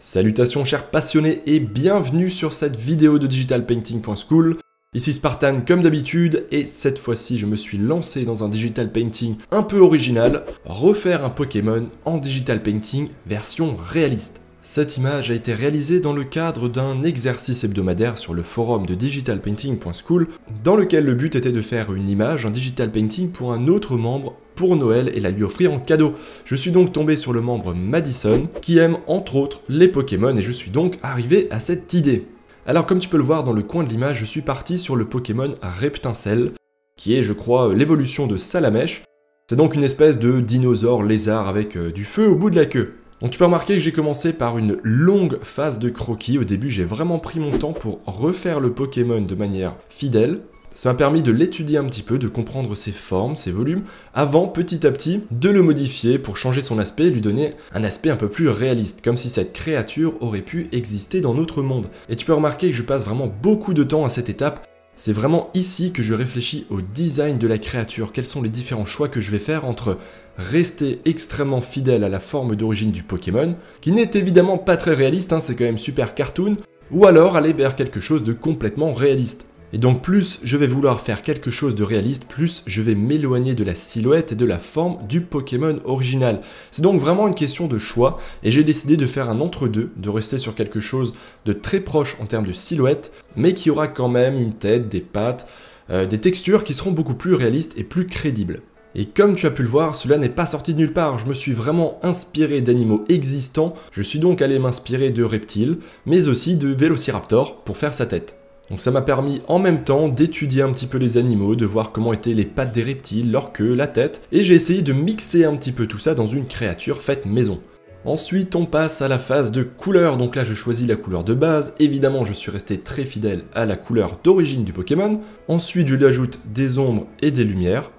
Salutations chers passionnés et bienvenue sur cette vidéo de digitalpainting.school. Ici Spartan comme d'habitude et cette fois-ci je me suis lancé dans un digital painting un peu original, refaire un Pokémon en digital painting version réaliste. Cette image a été réalisée dans le cadre d'un exercice hebdomadaire sur le forum de digitalpainting.school dans lequel le but était de faire une image, un digital painting pour un autre membre pour Noël et la lui offrir en cadeau. Je suis donc tombé sur le membre Madison qui aime entre autres les Pokémon et je suis donc arrivé à cette idée. Alors comme tu peux le voir dans le coin de l'image, je suis parti sur le Pokémon Reptincelle qui est je crois l'évolution de Salamèche. C'est donc une espèce de dinosaure lézard avec du feu au bout de la queue. Donc tu peux remarquer que j'ai commencé par une longue phase de croquis. Au début j'ai vraiment pris mon temps pour refaire le Pokémon de manière fidèle. Ça m'a permis de l'étudier un petit peu, de comprendre ses formes, ses volumes, avant petit à petit de le modifier pour changer son aspect et lui donner un aspect un peu plus réaliste, comme si cette créature aurait pu exister dans notre monde. Et tu peux remarquer que je passe vraiment beaucoup de temps à cette étape. C'est vraiment ici que je réfléchis au design de la créature, quels sont les différents choix que je vais faire entre rester extrêmement fidèle à la forme d'origine du Pokémon, qui n'est évidemment pas très réaliste, c'est quand même super cartoon, ou alors aller vers quelque chose de complètement réaliste. Et donc plus je vais vouloir faire quelque chose de réaliste, plus je vais m'éloigner de la silhouette et de la forme du Pokémon original. C'est donc vraiment une question de choix et j'ai décidé de faire un entre-deux, de rester sur quelque chose de très proche en termes de silhouette, mais qui aura quand même une tête, des pattes, des textures qui seront beaucoup plus réalistes et plus crédibles. Et comme tu as pu le voir, cela n'est pas sorti de nulle part, je me suis vraiment inspiré d'animaux existants, je suis donc allé m'inspirer de reptiles, mais aussi de Vélociraptor pour faire sa tête. Donc ça m'a permis en même temps d'étudier un petit peu les animaux, de voir comment étaient les pattes des reptiles, leur queue, la tête, et j'ai essayé de mixer un petit peu tout ça dans une créature faite maison. Ensuite on passe à la phase de couleur, donc là je choisis la couleur de base, évidemment je suis resté très fidèle à la couleur d'origine du Pokémon, ensuite je lui ajoute des ombres et des lumières.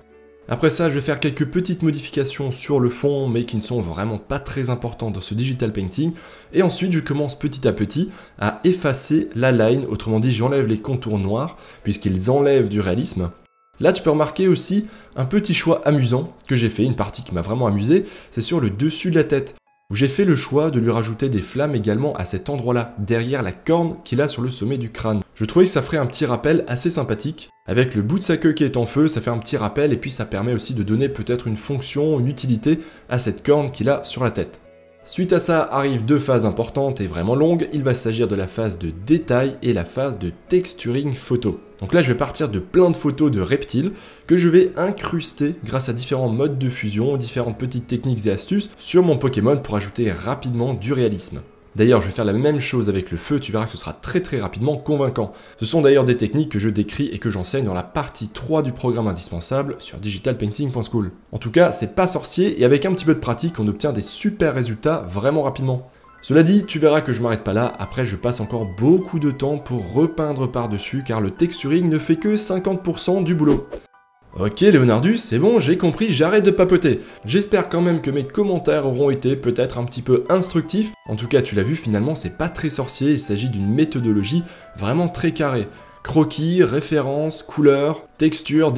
Après ça, je vais faire quelques petites modifications sur le fond, mais qui ne sont vraiment pas très importantes dans ce digital painting. Et ensuite, je commence petit à petit à effacer la line, autrement dit, j'enlève les contours noirs, puisqu'ils enlèvent du réalisme. Là, tu peux remarquer aussi un petit choix amusant que j'ai fait, une partie qui m'a vraiment amusé, c'est sur le dessus de la tête, où j'ai fait le choix de lui rajouter des flammes également à cet endroit-là, derrière la corne qu'il a sur le sommet du crâne. Je trouvais que ça ferait un petit rappel assez sympathique. Avec le bout de sa queue qui est en feu, ça fait un petit rappel et puis ça permet aussi de donner peut-être une fonction, une utilité à cette corne qu'il a sur la tête. Suite à ça arrivent deux phases importantes et vraiment longues, il va s'agir de la phase de détail et la phase de texturing photo. Donc là je vais partir de plein de photos de reptiles que je vais incruster grâce à différents modes de fusion, différentes petites techniques et astuces sur mon Pokémon pour ajouter rapidement du réalisme. D'ailleurs, je vais faire la même chose avec le feu, tu verras que ce sera très rapidement convaincant. Ce sont d'ailleurs des techniques que je décris et que j'enseigne dans la partie 3 du programme indispensable sur digitalpainting.school. En tout cas, c'est pas sorcier et avec un petit peu de pratique, on obtient des super résultats vraiment rapidement. Cela dit, tu verras que je m'arrête pas là, après je passe encore beaucoup de temps pour repeindre par-dessus car le texturing ne fait que 50% du boulot. Ok Leonardus, c'est bon, j'ai compris, j'arrête de papoter. J'espère quand même que mes commentaires auront été peut-être un petit peu instructifs. En tout cas, tu l'as vu, finalement, c'est pas très sorcier, il s'agit d'une méthodologie vraiment très carrée. Croquis, références, couleurs, textures,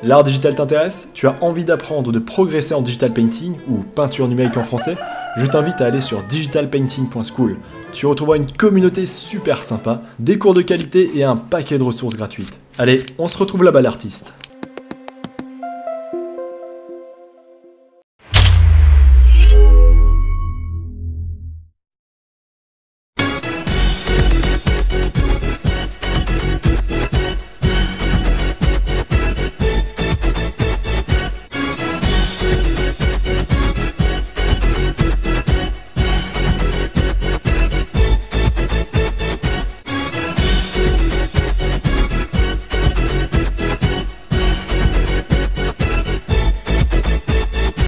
L'art digital t'intéresse? Tu as envie d'apprendre ou de progresser en digital painting ou peinture numérique en français? Je t'invite à aller sur digitalpainting.school. Tu retrouveras une communauté super sympa, des cours de qualité et un paquet de ressources gratuites. Allez, on se retrouve là-bas l'artiste.